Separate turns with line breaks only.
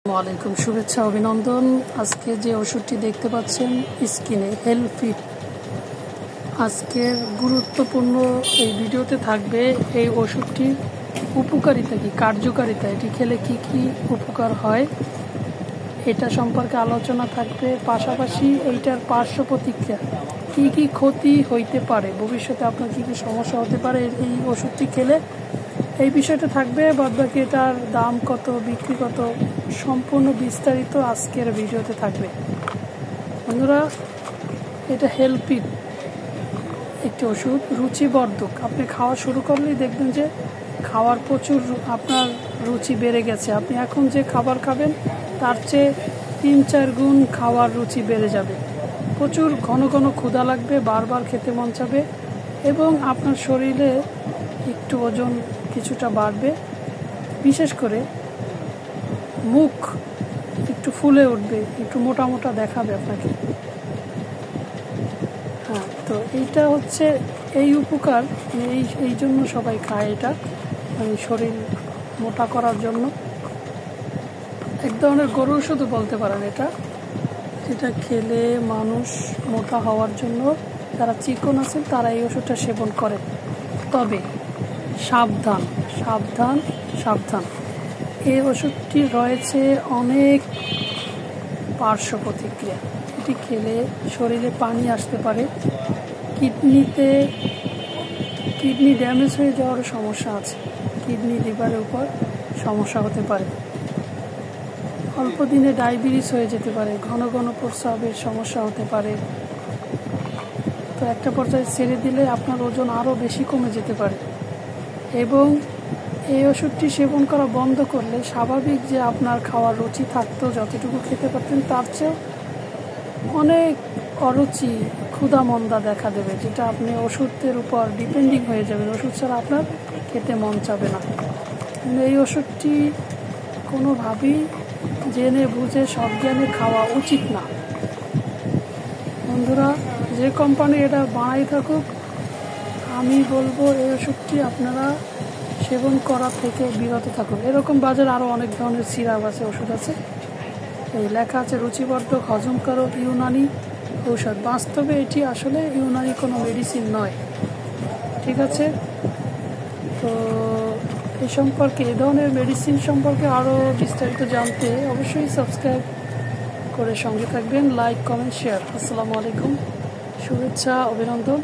ওয়ালাইকুম শুভেচ্ছা অভিনন্দন। আজকে যে ওষুধটি দেখতে পাচ্ছেন স্কিনে হেলফিট, আজকের গুরুত্বপূর্ণ এই ভিডিওতে থাকবে এই ওষুধটির উপকারিতা কি, কার্যকারিতা, এটি খেলে কি কি উপকার হয় এটা সম্পর্কে আলোচনা থাকবে। পাশাপাশি এইটার পার্শ্ব প্রতিক্রিয়া, কি কি ক্ষতি হইতে পারে, ভবিষ্যতে আপনার কি কি সমস্যা হতে পারে এই ওষুধটি খেলে, এই বিষয়টা থাকবে। বাদবাকি এটার দাম কত, বিক্রি কত, সম্পূর্ণ বিস্তারিত আজকের ভিডিওতে থাকবে। বন্ধুরা, এটা হেলপিট একটি ওষুধ, রুচিবর্ধক। আপনি খাওয়া শুরু করলেই দেখবেন যে খাওয়ার প্রচুর আপনার রুচি বেড়ে গেছে। আপনি এখন যে খাবার খাবেন তার চেয়ে 3-4 গুণ খাওয়ার রুচি বেড়ে যাবে। প্রচুর ঘন ঘন ক্ষুধা লাগবে, বারবার খেতে মন চাবে এবং আপনার শরীরে একটু ওজন কিছুটা বাড়বে। বিশেষ করে মুখ একটু ফুলে উঠবে, একটু মোটা মোটা দেখাবে আপনাকে। হ্যাঁ, তো এইটা হচ্ছে এই উপকার, এই জন্য সবাই খায় এটা, শরীর মোটা করার জন্য। এক ধরনের গরুর ওষুধও বলতে পারেন এটা। এটা খেলে মানুষ মোটা হওয়ার জন্য, যারা চিকন আছেন তারা এই ওষুধটা সেবন করে। তবে সাবধান সাবধান সাবধান, এই ওষুধটি রয়েছে অনেক পার্শ্ব প্রতিক্রিয়া। এটি খেলে শরীরে পানি আসতে পারে, কিডনি ড্যামেজ হয়ে যাওয়ার সমস্যা আছে, কিডনি লিভারের উপর সমস্যা হতে পারে, অল্প দিনে ডায়াবেটিস হয়ে যেতে পারে, ঘন ঘন প্রস্রাবের সমস্যা হতে পারে। তো একটা পর্যায়ে ছেড়ে দিলে আপনার ওজন আরও বেশি কমে যেতে পারে। এবং এই ওষুধটি সেবন করা বন্ধ করলে স্বাভাবিক যে আপনার খাওয়ার রুচি থাকতো, যতটুকু খেতে পারতেন তার চেয়েও অনেক অরুচি, ক্ষুধা মন্দা দেখা দেবে, যেটা আপনি ওষুধের উপর ডিপেন্ডিং হয়ে যাবেন। ওষুধ ছাড়া আপনার খেতে মন চাবে না। কিন্তু এই ওষুধটি কোনোভাবেই জেনে বুঝে সজ্ঞানে খাওয়া উচিত না। বন্ধুরা, যে কোম্পানি এটা বানাই থাকুক, আমি বলবো এই ওষুধটি আপনারা সেবন করা থেকে বিরত থাকুন। এরকম বাজারে আরও অনেক ধরনের সিরাপ আছে, ওষুধ আছে, এই লেখা আছে রুচিবর্ধক, হজমকারক, ইউনানি ঔষধ। বাস্তবে এটি আসলে ইউনানি কোনো মেডিসিন নয়। ঠিক আছে, তো এই সম্পর্কে, এই ধরনের মেডিসিন সম্পর্কে আরও বিস্তারিত জানতে অবশ্যই সাবস্ক্রাইব করে সঙ্গে থাকবেন। Like, comment, share. আসসালামু আলাইকুম, শুভেচ্ছা, অভিনন্দন।